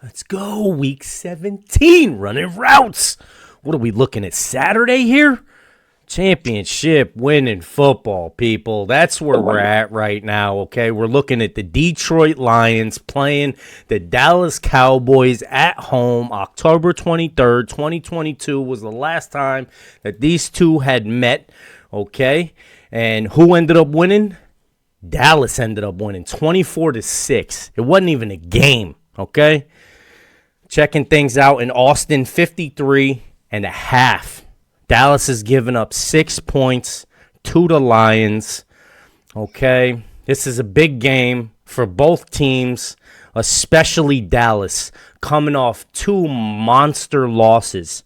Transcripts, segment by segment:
Let's go. Week 17, running routes. What are we looking at? Saturday here? Championship winning football, people. That's where we're at right now, okay? We're looking at the Detroit Lions playing the Dallas Cowboys at home. October 23rd, 2022 was the last time that these two had met, okay? And who ended up winning? Dallas ended up winning 24-6. It wasn't even a game, okay? Checking things out in Austin, 53 and a half. Dallas has given up 6 points to the Lions. Okay, this is a big game for both teams, especially Dallas, coming off 2 monster losses.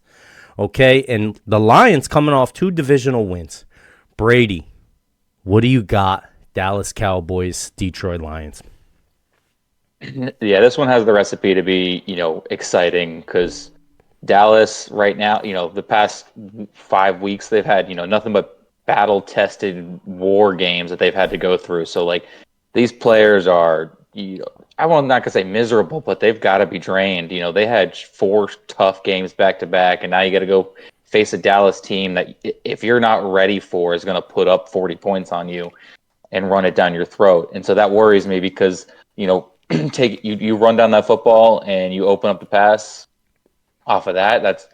Okay, and the Lions coming off 2 divisional wins. Brady, what do you got? Dallas Cowboys, Detroit Lions. Yeah, this one has the recipe to be, exciting because Dallas right now, the past 5 weeks they've had, nothing but battle-tested war games that they've had to go through. So like these players are, I won't not gonna say miserable, but they've got to be drained. They had 4 tough games back to back, and now you got to go face a Dallas team that if you're not ready for is going to put up 40 points on you and run it down your throat. And so that worries me because, take you run down that football and you open up the pass off of that. That's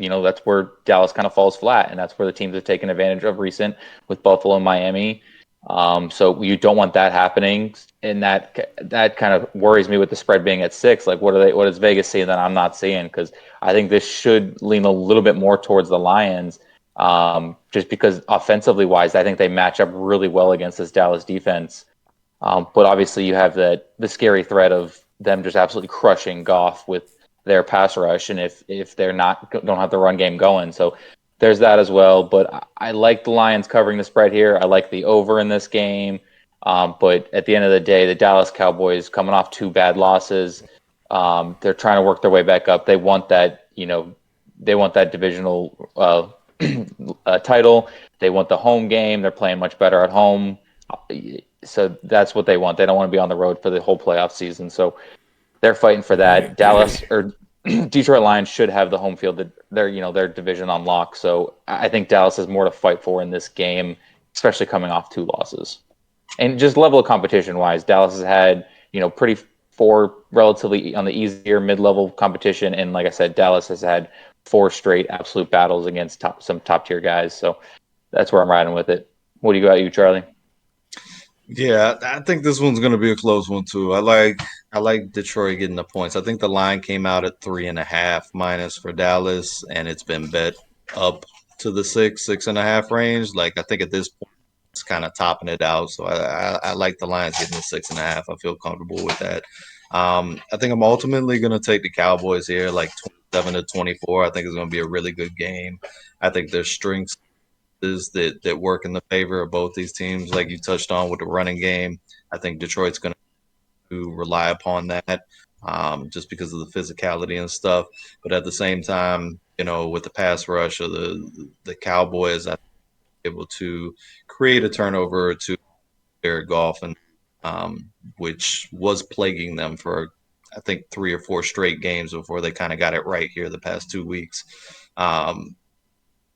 where Dallas kind of falls flat, and that's where the teams have taken advantage of recent with Buffalo and Miami. So you don't want that happening, and that kind of worries me with the spread being at 6. Like, what is Vegas seeing that I'm not seeing? Because I think this should lean a little bit more towards the Lions, just because offensively wise, I think they match up really well against this Dallas defense. But obviously, you have the scary threat of them just absolutely crushing Goff with their pass rush, and if they're not don't have the run game going, so there's that as well. But I like the Lions covering the spread here. I like the over in this game. But at the end of the day, the Dallas Cowboys coming off 2 bad losses, they're trying to work their way back up. They want that, they want that divisional title. They want the home game. They're playing much better at home. So that's what they want. They don't want to be on the road for the whole playoff season. So they're fighting for that. Dallas or Detroit Lions should have the home field, their division on lock. So I think Dallas has more to fight for in this game, especially coming off 2 losses. And just level of competition wise, Dallas has had, pretty 4 relatively on the easier mid-level competition, and like I said, Dallas has had 4 straight absolute battles against some top tier guys. So that's where I'm riding with it. What do you got, Charlie? Yeah, I think this one's going to be a close one too. I like Detroit getting the points. I think the line came out at 3.5 minus for Dallas, and it's been bet up to the 6.5 range. Like I think at this point it's kind of topping it out. So I like the Lions getting the 6.5. I feel comfortable with that. I think I'm ultimately going to take the Cowboys here, like 27-24. I think it's going to be a really good game. I think their strengths that work in the favor of both these teams, like you touched on with the running game. I think Detroit's going to rely upon that, just because of the physicality and stuff. But at the same time, with the pass rush of the Cowboys, I able to create a turnover or two. Jared Goff, and which was plaguing them for I think 3 or 4 straight games before they kind of got it right here the past 2 weeks. Um,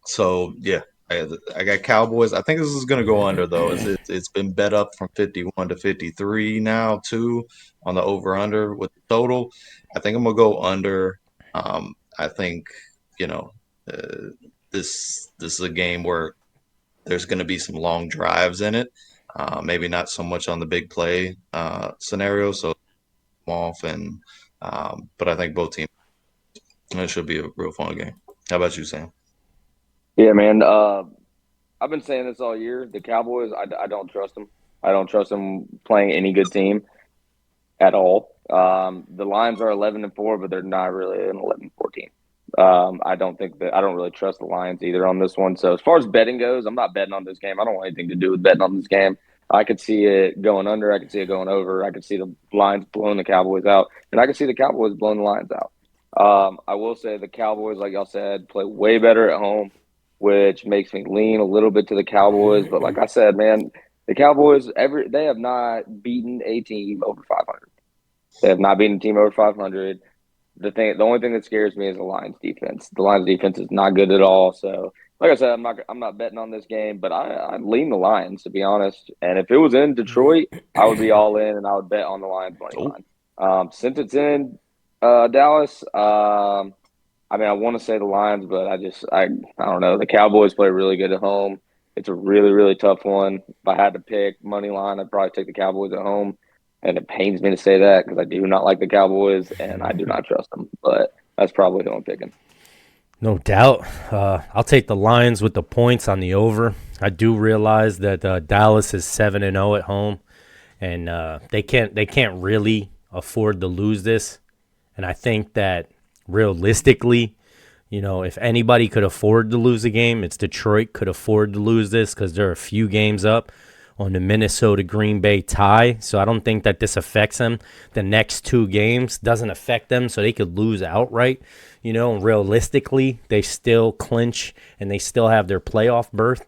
so yeah, I got Cowboys. I think this is going to go under though. It's been bet up from 51-53 now too on the over under with the total. I think I'm gonna go under. I think you know uh, this is a game where there's going to be some long drives in it. Maybe not so much on the big play scenario. So off and but I think both teams. It should be a real fun game. How about you, Sam? Yeah, man. I've been saying this all year. The Cowboys, I don't trust them. I don't trust them playing any good team at all. The Lions are 11-4, but they're not really an 11-4 team. I don't really trust the Lions either on this one. So as far as betting goes, I'm not betting on this game. I don't want anything to do with betting on this game. I could see it going under. I could see it going over. I could see the Lions blowing the Cowboys out, and I could see the Cowboys blowing the Lions out. I will say the Cowboys, like y'all said, play way better at home, which makes me lean a little bit to the Cowboys. But like I said, man, the Cowboys they have not beaten a team over 500. They have not beaten a team over 500. the only thing that scares me is the Lions defense. The Lions defense is not good at all. So, like I said, I'm not betting on this game, but I lean the Lions, to be honest. And if it was in Detroit, I would be all in and I would bet on the Lions money Oh. line. Since it's in Dallas, I mean, I want to say the Lions, but I don't know. The Cowboys play really good at home. It's a really, really tough one. If I had to pick money line, I'd probably take the Cowboys at home. And it pains me to say that because I do not like the Cowboys and I do not trust them. But that's probably who I'm picking. No doubt. I'll take the Lions with the points on the over. I do realize that Dallas is 7-0 at home, and they can't really afford to lose this. And I think that realistically, if anybody could afford to lose a game, it's Detroit could afford to lose this because they're a few games up on the Minnesota-Green Bay tie. So I don't think that this affects them. The next two games doesn't affect them, so they could lose outright. Realistically, they still clinch and they still have their playoff berth.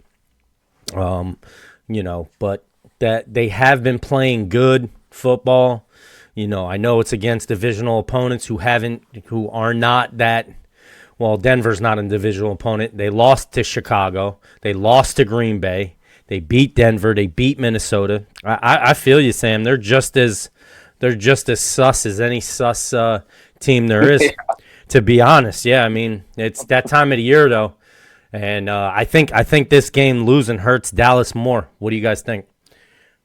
But that they have been playing good football. I know it's against divisional opponents who are not that. Well, Denver's not a divisional opponent. They lost to Chicago. They lost to Green Bay. They beat Denver. They beat Minnesota. I feel you, Sam. They're just as sus as any sus team there is. Yeah. To be honest, yeah. I mean, it's that time of the year though, and I think this game losing hurts Dallas more. What do you guys think?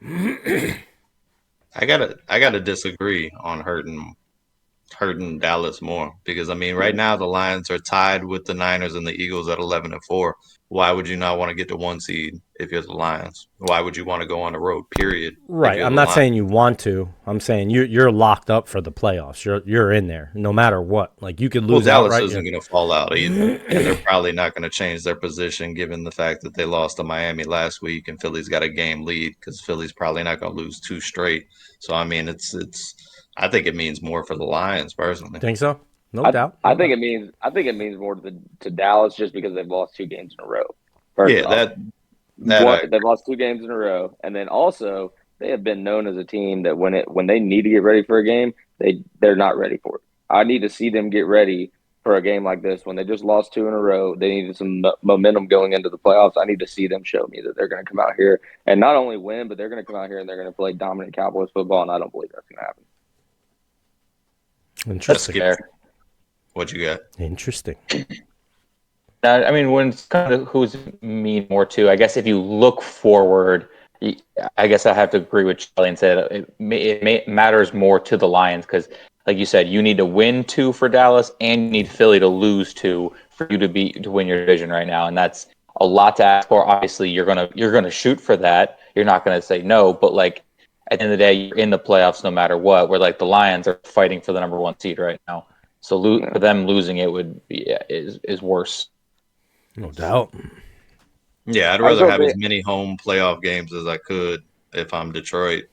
I gotta disagree on hurting Dallas more because I mean right now the Lions are tied with the Niners and the Eagles at 11-4. Why would you not want to get to 1 seed if you're the Lions? Why would you want to go on the road? Period. Right. I'm not saying you want to. I'm saying you're locked up for the playoffs. You're in there no matter what. Like you could lose. Well, Dallas isn't going to fall out either, and they're probably not going to change their position given the fact that they lost to Miami last week and Philly's got a game lead because Philly's probably not going to lose 2 straight. So I mean, it's. I think it means more for the Lions personally. Think so? No doubt. I think it means more to Dallas just because they've lost 2 games in a row. They've lost 2 games in a row, and then also they have been known as a team that when they need to get ready for a game, they're not ready for it. I need to see them get ready for a game like this when they just lost 2 in a row. They needed some momentum going into the playoffs. I need to see them show me that they're going to come out here and not only win, but they're going to come out here and they're going to play dominant Cowboys football, and I don't believe that's going to happen. Interesting. What you got? Interesting. I mean, when it's kind of who's mean more too, I guess if you look forward, I guess I have to agree with Charlie and say that it matters more to the Lions because, like you said, you need to win 2 for Dallas and you need Philly to lose 2 for you to win your division right now, and that's a lot to ask for. Obviously, you're gonna shoot for that. You're not gonna say no, but like at the end of the day, you're in the playoffs no matter what. Where like the Lions are fighting for the number 1 seed right now, so for them losing it would be is worse. No doubt. Yeah, I'd rather have as many home playoff games as I could if I'm Detroit.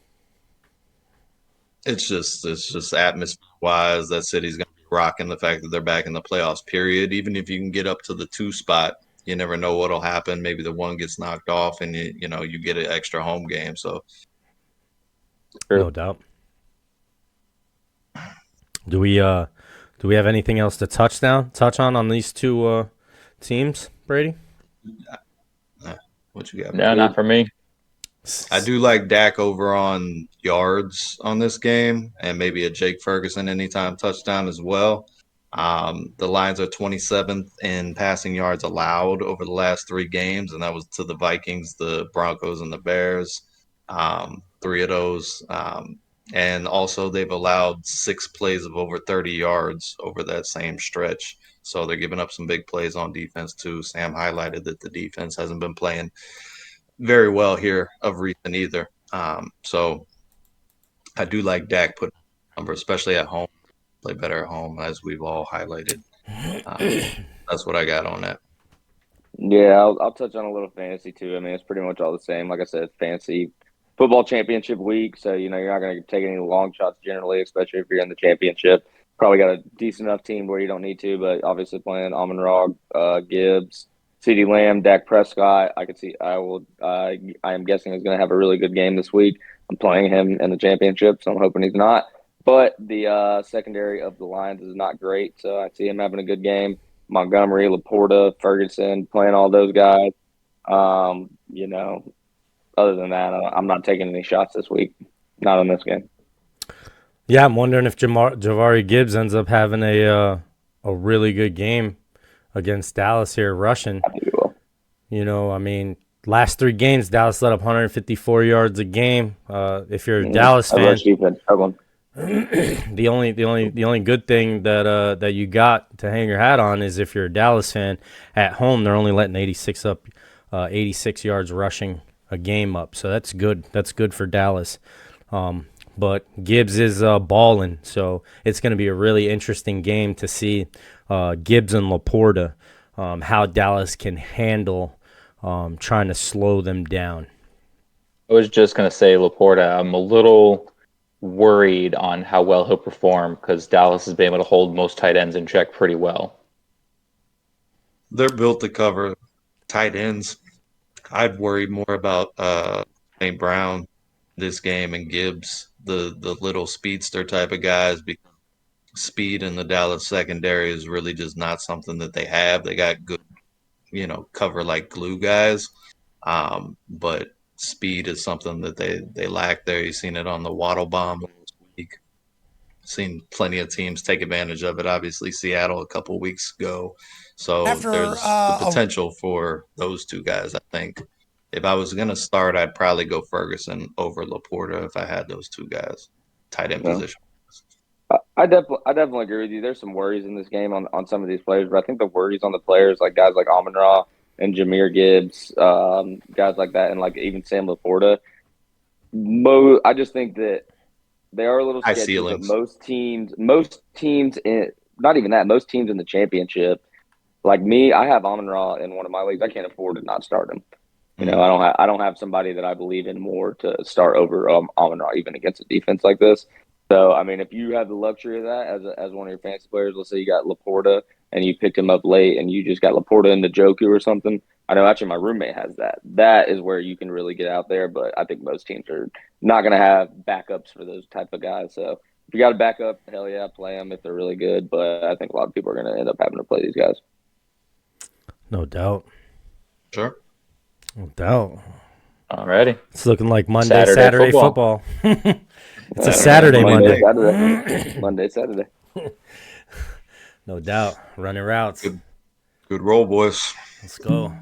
It's just atmosphere-wise, that city's going to be rocking the fact that they're back in the playoffs, period. Even if you can get up to the 2 spot, you never know what'll happen. Maybe the 1 gets knocked off and you get an extra home game. So, no doubt. Do we have anything else to touch on these 2 teams, Brady? What you got? No, not for me. I do like Dak over on yards on this game and maybe a Jake Ferguson anytime touchdown as well. The Lions are 27th in passing yards allowed over the last 3 games, and that was to the Vikings, the Broncos, and the Bears. 3 of those. And also they've allowed 6 plays of over 30 yards over that same stretch. So they're giving up some big plays on defense too. Sam highlighted that the defense hasn't been playing very well here of recent either. So I do like Dak putting number, especially at home. Play better at home, as we've all highlighted. That's what I got on that. Yeah, I'll touch on a little fantasy too. I mean, it's pretty much all the same. Like I said, fantasy football championship week, so you're not going to take any long shots generally, especially if you're in the championship. Probably got a decent enough team where you don't need to, but obviously playing Amon-Ra, Gibbs, CeeDee Lamb, Dak Prescott. I am guessing he's going to have a really good game this week. I'm playing him in the championship, so I'm hoping he's not. But the secondary of the Lions is not great, so I see him having a good game. Montgomery, Laporta, Ferguson, playing all those guys. You know, other than that, I'm not taking any shots this week. Not on this game. Yeah, I'm wondering if Javari Gibbs ends up having a really good game against Dallas here rushing. I think he will. You know, I mean, last 3 games, Dallas let up 154 yards a game. If you're a Dallas Our fan, rush defense struggling. the only good thing that you got to hang your hat on is if you're a Dallas fan at home, they're only letting 86 yards rushing a game up. So that's good. That's good for Dallas. But Gibbs is balling, so it's going to be a really interesting game to see Gibbs and Laporta, how Dallas can handle trying to slow them down. I was just going to say Laporta. I'm a little worried on how well he'll perform because Dallas has been able to hold most tight ends in check pretty well. They're built to cover tight ends. I'd worry more about St. Brown this game and Gibbs, the little speedster type of guys, because speed in the Dallas secondary is really just not something that they have. They got good, cover like glue guys, but speed is something that they lack there. You've seen it on the Waddle bomb last week. Seen plenty of teams take advantage of it. Obviously, Seattle a couple weeks ago. So there's the potential for those two guys, I think. If I was going to start, I'd probably go Ferguson over Laporta if I had those two guys, tight end position. I definitely agree with you. There's some worries in this game on some of these players, but I think the worries on the players, like guys like Amon-Ra and Jahmyr Gibbs, guys like that, and like even Sam Laporta, I just think that they are a little sketchy, but most teams in not even that, most teams in the championship, like me, I have Amon-Ra in one of my leagues. I can't afford to not start him. You know, I don't have somebody that I believe in more to start over Amon-Ra even against a defense like this. So, I mean, if you have the luxury of that as one of your fantasy players, let's say you got Laporta and you picked him up late and you just got Laporta into Njoku or something. I know actually my roommate has that. That is where you can really get out there, but I think most teams are not going to have backups for those type of guys. So if you got a backup, hell yeah, play them if they're really good. But I think a lot of people are going to end up having to play these guys. No doubt. Sure. No doubt. Alrighty. It's looking like Saturday football. It's a Saturday, Monday. Monday, Saturday. No doubt. Running routes. Good roll, boys. Let's go.